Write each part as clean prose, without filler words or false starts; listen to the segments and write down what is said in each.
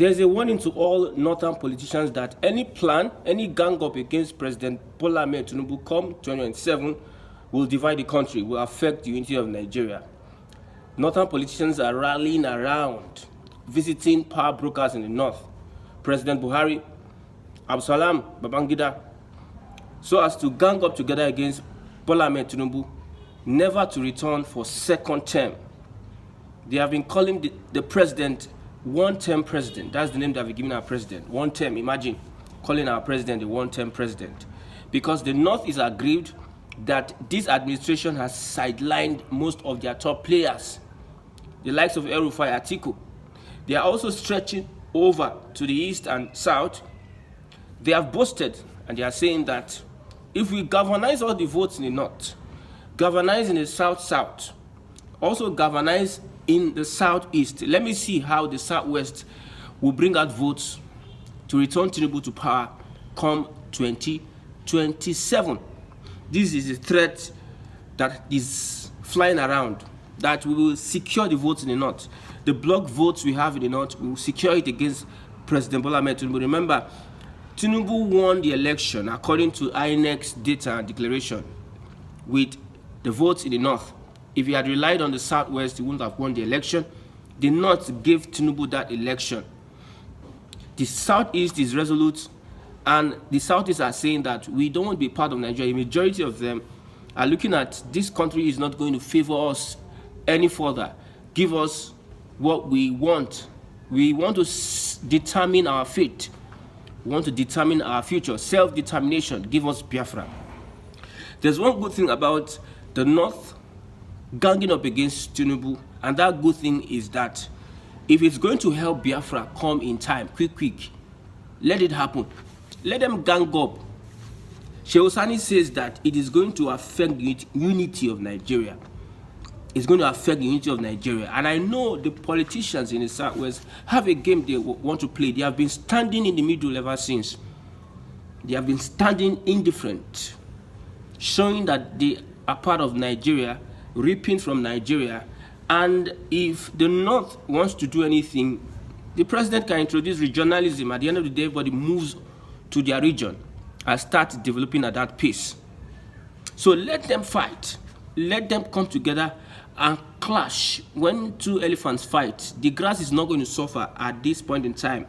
There's a warning to all northern politicians that any plan, any gang up against President Bola Ahmed Tinubu come 2027 will divide the country, will affect the unity of Nigeria. Northern politicians are rallying around, visiting power brokers in the north, President Buhari, Absalam Babangida, so as to gang up together against Bola Ahmed Tinubu, never to return for second term. They have been calling the president one-term president. That's the name that we've given our president. One term. Imagine calling our president a one-term president. Because the North is aggrieved that this administration has sidelined most of their top players, the likes of El-Rufai, Atiku. They are also stretching over to the east and south. They have boasted and they are saying that if we galvanize all the votes in the north, galvanize in the south-south, also galvanize in the southeast, let me see how the southwest will bring out votes to return Tinubu to power come 2027. This is a threat that is flying around, that we will secure the votes in the north. The block votes we have in the north, we will secure it against President Bola Ahmed Tinubu. Remember, Tinubu won the election according to INEC's data and declaration with the votes in the north. If he had relied on the southwest, he wouldn't have won the election. The north gave Tinubu that election. The southeast is resolute, and the southeast are saying that we don't want to be part of Nigeria. A majority of them are looking at this country is not going to favor us any further. Give us what we want. We want to determine our fate. We want to determine our future. Self-determination. Give us Biafra. There's one good thing about the north ganging up against Tinubu, and that good thing is that if it's going to help Biafra come in time, quick, let it happen. Let them gang up. Shehu Sani says that it is going to affect the unity of Nigeria. It's going to affect the unity of Nigeria. And I know the politicians in the southwest have a game they want to play. They have been standing in the middle ever since. They have been standing indifferent, showing that they are part of Nigeria, reaping from Nigeria. And if the north wants to do anything, the president can introduce regionalism. At the end of the day, everybody moves to their region and start developing at that pace. So let them fight. Let them come together and clash. When two elephants fight, the grass is not going to suffer at this point in time.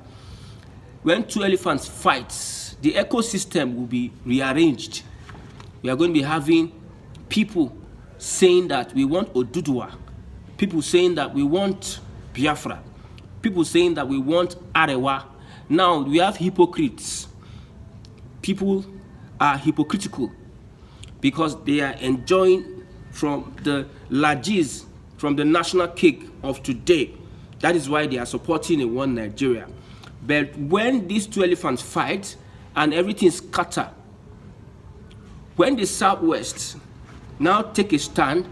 When two elephants fight, the ecosystem will be rearranged. We are going to be having people saying that we want Oduduwa, people saying that we want Biafra, people saying that we want Arewa. Now we have hypocrites. People are hypocritical because they are enjoying from the largesse, from the national cake of today. That is why they are supporting a one Nigeria. But when these two elephants fight and everything scatters, when the southwest now take a stand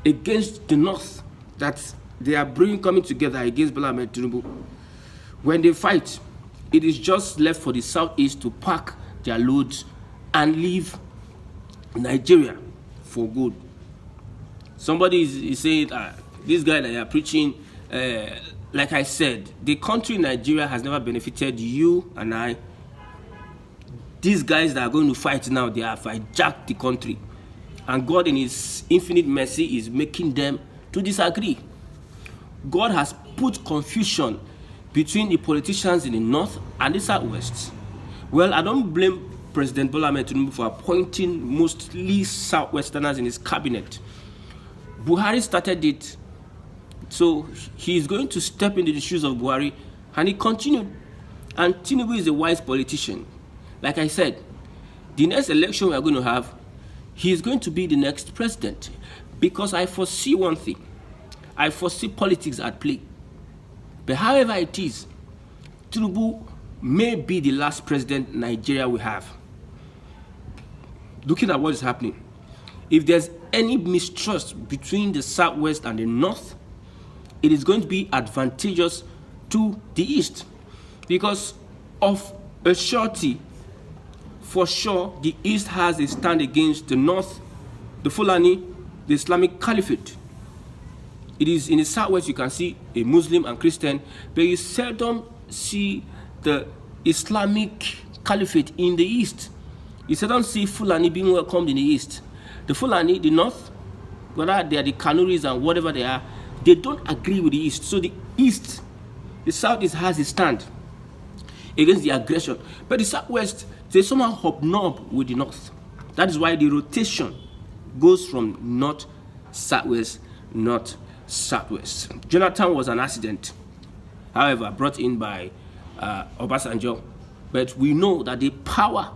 against the north, that they are coming together against Bola Ahmed Tinubu, when they fight, it is just left for the southeast to pack their loads and leave Nigeria for good. Somebody is saying, this guy that they are preaching, like I said, the country Nigeria has never benefited you and I. These guys that are going to fight now, they have hijacked the country. And God in his infinite mercy is making them to disagree. God has put confusion between the politicians in the north and the southwest. Well, I don't blame President Bola Ahmed Tinubu for appointing mostly southwesterners in his cabinet. Buhari started it, so he is going to step into the shoes of Buhari, and he continued. And Tinubu is a wise politician. Like I said, the next election we are going to have, he is going to be the next president, because I foresee one thing. I foresee politics at play. But however it is, Tinubu may be the last president Nigeria will have. Looking at what is happening, if there's any mistrust between the southwest and the north, it is going to be advantageous to the east, because of a surety. For sure, the east has a stand against the north, the Fulani, the Islamic Caliphate. It is in the southwest you can see a Muslim and Christian, but you seldom see the Islamic caliphate in the east. You don't see Fulani being welcomed in the east. The Fulani, the north, whether they are the Kanuris and whatever they are, they don't agree with the east. So the east, the southeast has a stand against the aggression. But the southwest, they somehow hobnob with the north. That is why the rotation goes from north, southwest, north, southwest. Jonathan was an accident, however, brought in by Obasanjo. But we know that the power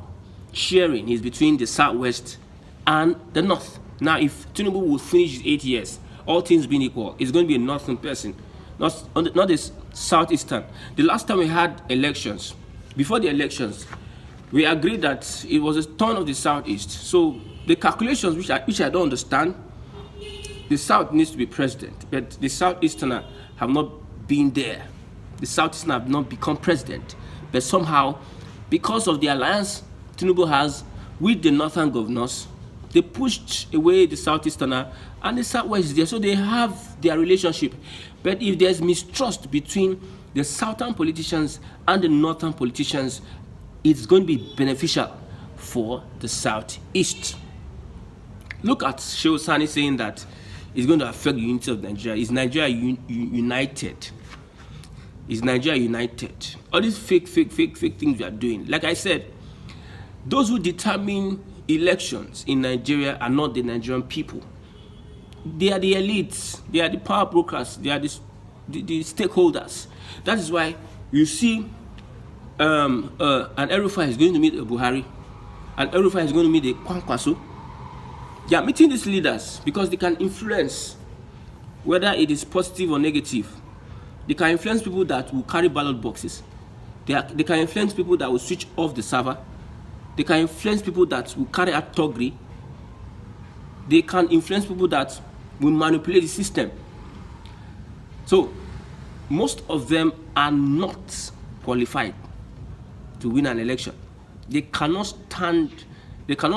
sharing is between the southwest and the north. Now, if Tinubu will finish his 8 years, all things being equal, it's going to be a northern person, not a southeastern. The last time we had elections, before the elections, we agreed that it was a turn of the southeast. So the calculations, which I don't understand, the south needs to be president, but the southeasterner have not been there. The southeasterner have not become president. But somehow, because of the alliance Tinubu has with the northern governors, they pushed away the southeasterner and the southwest is there. So they have their relationship. But if there's mistrust between the southern politicians and the northern politicians, it's going to be beneficial for the southeast. Look at Shehu Sani saying that it's going to affect the unity of Nigeria. Is Nigeria united? Is Nigeria united? All these fake things we are doing. Like I said, those who determine elections in Nigeria are not the Nigerian people. They are the elites. They are the power brokers. They are the stakeholders. That is why you see an Erufai is going to meet a Buhari. An Erufai is going to meet a Kwankwaso. They are meeting these leaders because they can influence whether it is positive or negative. They can influence people that will carry ballot boxes. They can influence people that will switch off the server. They can influence people that will carry out thuggery. They can influence people that will manipulate the system. So, most of them are not qualified to win an election. They cannot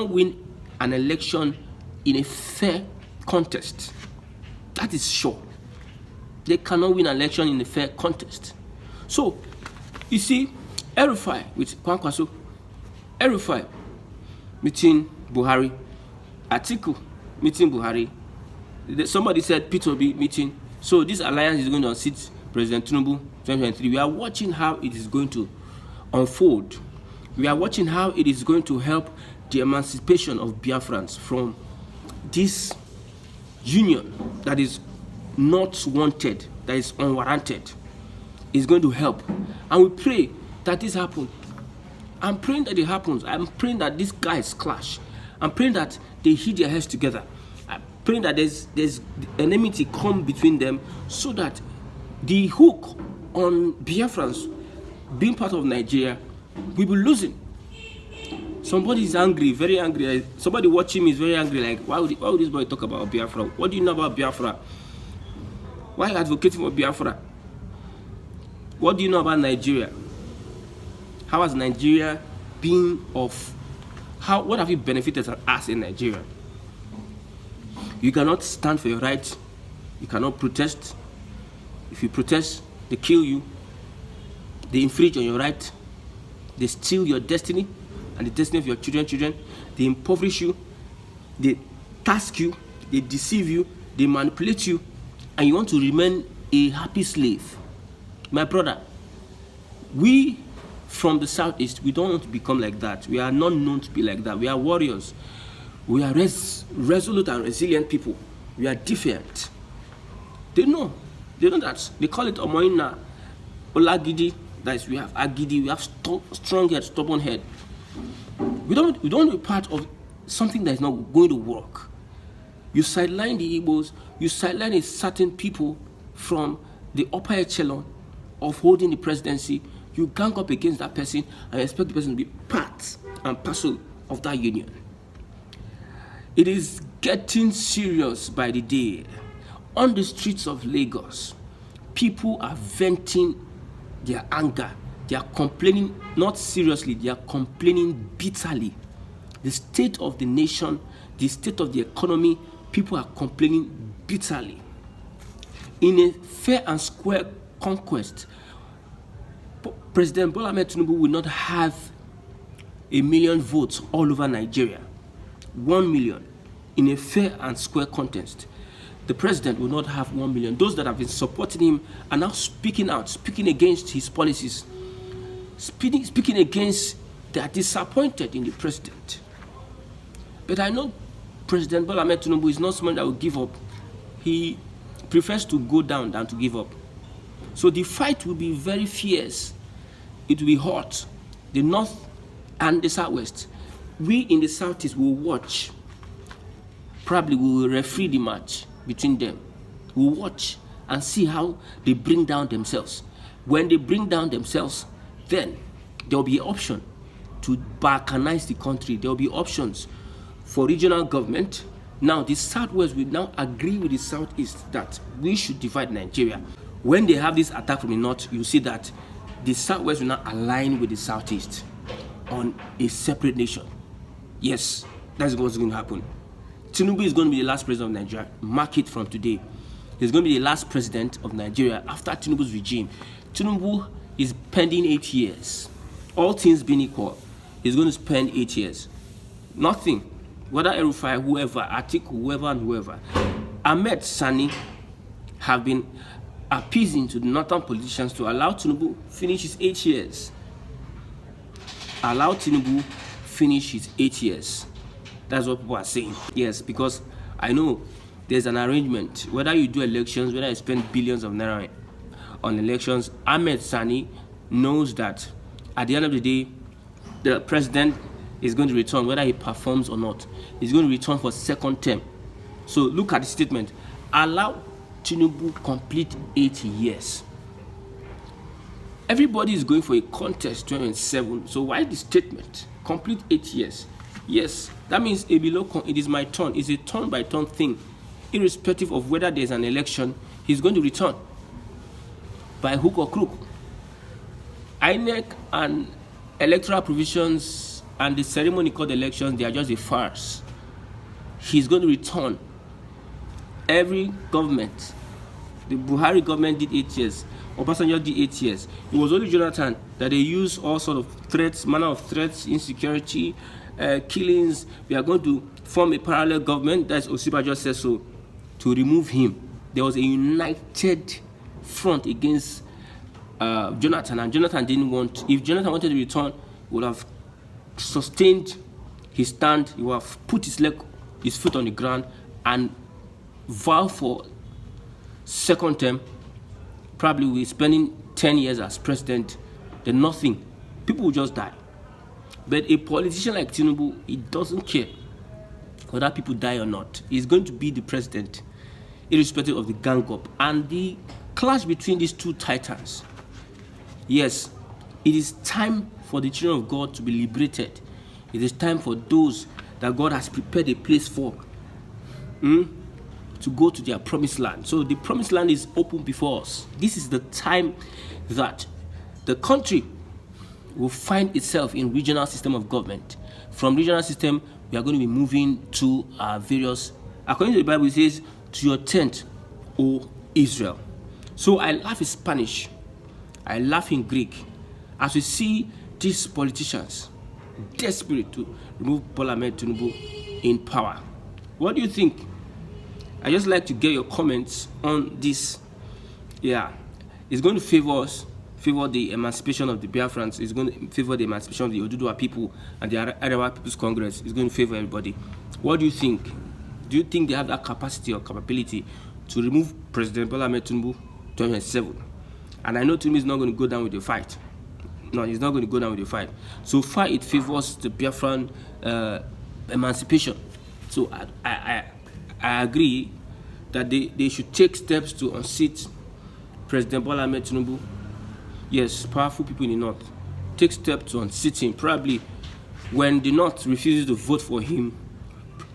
win an election in a fair contest. That is sure. They cannot win an election in a fair contest. So, you see, Erufai with Kwankwaso, Erufai meeting Buhari, Atiku meeting Buhari. Somebody said Peter will be meeting. So this alliance is going to unseat President Tinubu 2023. We are watching how it is going to unfold. We are watching how it is going to help the emancipation of Biafrans from this union that is not wanted, that is unwarranted. Is going to help. And we pray that this happens. I'm praying that it happens. I'm praying that these guys clash. I'm praying that they hit their heads together. I'm praying that there's enmity come between them so that the hook on Biafrans being part of Nigeria will be losing. Somebody is angry, very angry. Somebody watching me is very angry. Like, why would this boy talk about Biafra? What do you know about Biafra? Why are you advocating for Biafra? What do you know about Nigeria? How has Nigeria been what have you benefited as in Nigeria? You cannot stand for your rights. You cannot protest. If you protest, they kill you. They infringe on your right. They steal your destiny and the destiny of your children. They impoverish you. They task you. They deceive you. They manipulate you. And you want to remain a happy slave. My brother, we from the southeast, we don't want to become like that. We are not known to be like that. We are warriors. We are resolute and resilient people. We are different. They know that. They call it Omoina, Olagidi. That is, we have Agidi. We have strong head, stubborn head. We don't be part of something that is not going to work. You sideline the Igbos. You sideline a certain people from the upper echelon of holding the presidency. You gang up against that person and expect the person to be part and parcel of that union. It is getting serious by the day. On the streets of Lagos, people are venting their anger. They are complaining, not seriously, they are complaining bitterly. The state of the nation, the state of the economy, people are complaining bitterly. In a fair and square conquest, President Bola Ahmed Tinubu will not have 1 million votes all over Nigeria, 1 million, in a fair and square contest. The president will not have 1 million. Those that have been supporting him are now speaking out, speaking against his policies, speaking against, they are disappointed in the president. But I know President Bola Ahmed Tinubu is not someone that will give up. He prefers to go down than to give up. So the fight will be very fierce. It will be hot. The north and the southwest. We in the southeast will watch. Probably we will referee the match between them. We'll watch and see how they bring down themselves. When they bring down themselves, then there will be an option to balkanize the country. There will be options for regional government. Now, the southwest will now agree with the southeast that we should divide Nigeria. When they have this attack from the north, you see that the southwest will now align with the southeast on a separate nation. Yes, that's what's going to happen. Tinubu is going to be the last president of Nigeria. Mark it from today. He's going to be the last president of Nigeria after Tinubu's regime. Tinubu is pending 8 years. All things being equal, he's going to spend 8 years. Nothing. Whether Erufai, whoever, Atiku, whoever and whoever. Ahmed Sani have been appeasing to the northern politicians to allow Tinubu finish his 8 years. Allow Tinubu finish his 8 years. That's what people are saying. Yes, because I know there's an arrangement. Whether you do elections, whether you spend billions of naira on elections, Ahmed Sani knows that at the end of the day, the president is going to return, whether he performs or not. He's going to return for second term. So look at the statement. Allow Tinubu complete 8 years. Everybody is going for a contest 27. So why the statement? Complete 8 years. Yes, that means it is my turn. It's a turn by turn thing. Irrespective of whether there's an election, he's going to return by hook or crook. INEC and electoral provisions and the ceremony called elections, they are just a farce. He's going to return. Every government, the Buhari government did 8 years. Obasanjo did 8 years. It was only Jonathan that they used all sort of threats, manner of threats, insecurity, killings. We are going to form a parallel government. That's Osiba just said so, to remove him. There was a united front against Jonathan, and Jonathan didn't want. If Jonathan wanted to return, he would have sustained his stand. He would have put his foot on the ground and vow for second term. Probably we're spending 10 years as president, then nothing. People will just die. But a politician like Tinubu, he doesn't care whether people die or not. He's going to be the president, irrespective of the gang up. And the clash between these two titans, yes, it is time for the children of God to be liberated. It is time for those that God has prepared a place for to go to their promised land. So the promised land is open before us. This is the time that the country will find itself in regional system of government. From regional system, we are going to be moving to various, according to the Bible, it says, to your tent, O Israel. So I laugh in Spanish, I laugh in Greek, as we see these politicians desperate to remove Bola Ahmed Tinubu in power. What do you think? I just like to get your comments on this. Yeah, it's going to favor the emancipation of the Biafrans. It's going to favor the emancipation of the Oduduwa people and the Arewa People's Congress. It's going to favor everybody. What do you think? Do you think they have that capacity or capability to remove President Bola Ahmed Tinubu 2027? And I know Tinubu is not going to go down with the fight. No, he's not going to go down with the fight. So far, it favors the Biafran emancipation. So I agree that they should take steps to unseat President Bola Ahmed Tinubu. Yes, powerful people in the north take steps to unseat him. Probably when the north refuses to vote for him,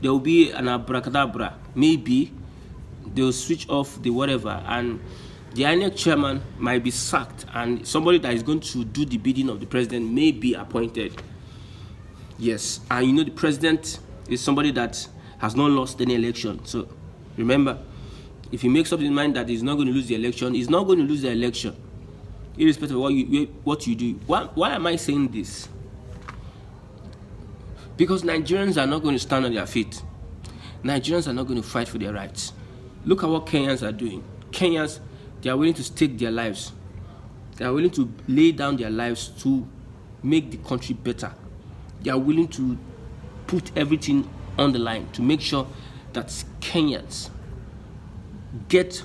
there will be an abracadabra. Maybe they'll switch off the whatever, and the INEC chairman might be sacked, and somebody that is going to do the bidding of the president may be appointed. Yes, and you know the president is somebody that has not lost any election. So remember, if he makes up his mind that he's not going to lose the election, he's not going to lose the election. irrespective of what you do. Why am I saying this? Because Nigerians are not going to stand on their feet. Nigerians are not going to fight for their rights. Look at what Kenyans are doing. Kenyans, they are willing to stake their lives. They are willing to lay down their lives to make the country better. They are willing to put everything on the line to make sure that Kenyans get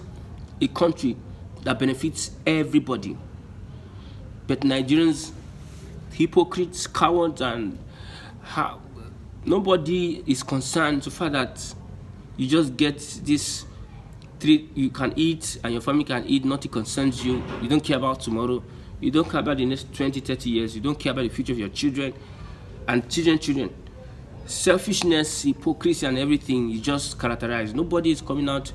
a country that benefits everybody. But Nigerians, hypocrites, cowards, and nobody is concerned so far that you just get this three you can eat and your family can eat. Nothing concerns you. You don't care about tomorrow. You don't care about the next 20, 30 years. You don't care about the future of your children and children. Selfishness, hypocrisy, and everything is just characterized. Nobody is coming out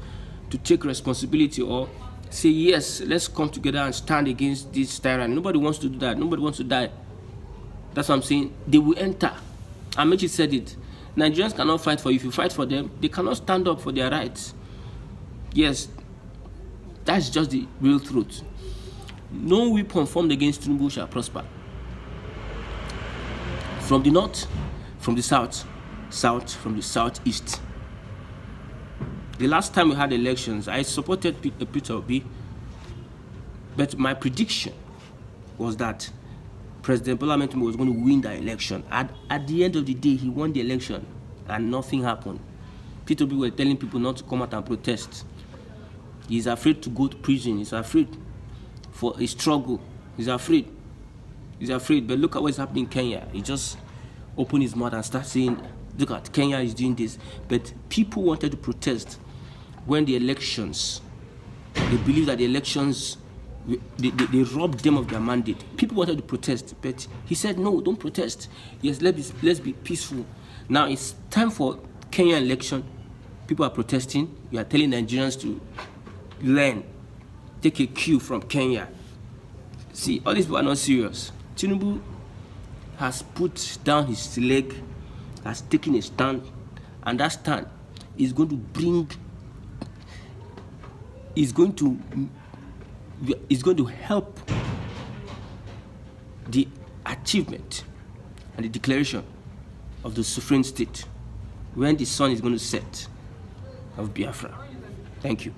to take responsibility or say, yes, let's come together and stand against this tyrant. Nobody wants to do that. Nobody wants to die. That's what I'm saying. They will enter. Amechi said it. Nigerians cannot fight for you. If you fight for them, they cannot stand up for their rights. Yes, that's just the real truth. No weapon formed against Tinubu shall prosper. From the north, from the south, from the southeast. The last time we had elections, I supported Peter Obi, but my prediction was that President Bola Ahmed Tinubu was going to win the election. At the end of the day, he won the election, and nothing happened. Peter Obi were telling people not to come out and protest. He's afraid to go to prison. He's afraid for a struggle. He's afraid. But look at what's happening in Kenya. He just opened his mouth and started saying, look at Kenya is doing this. But people wanted to protest when the elections, they believe that the elections, they robbed them of their mandate. People wanted to protest, but he said, no, don't protest. Yes, let's be peaceful. Now it's time for Kenya election. People are protesting. You are telling Nigerians to learn, take a cue from Kenya. See, all these people are not serious. Tinubu has put down his leg, has taken a stand, and that stand is going to help the achievement and the declaration of the sovereign state when the sun is going to set of Biafra. Thank you.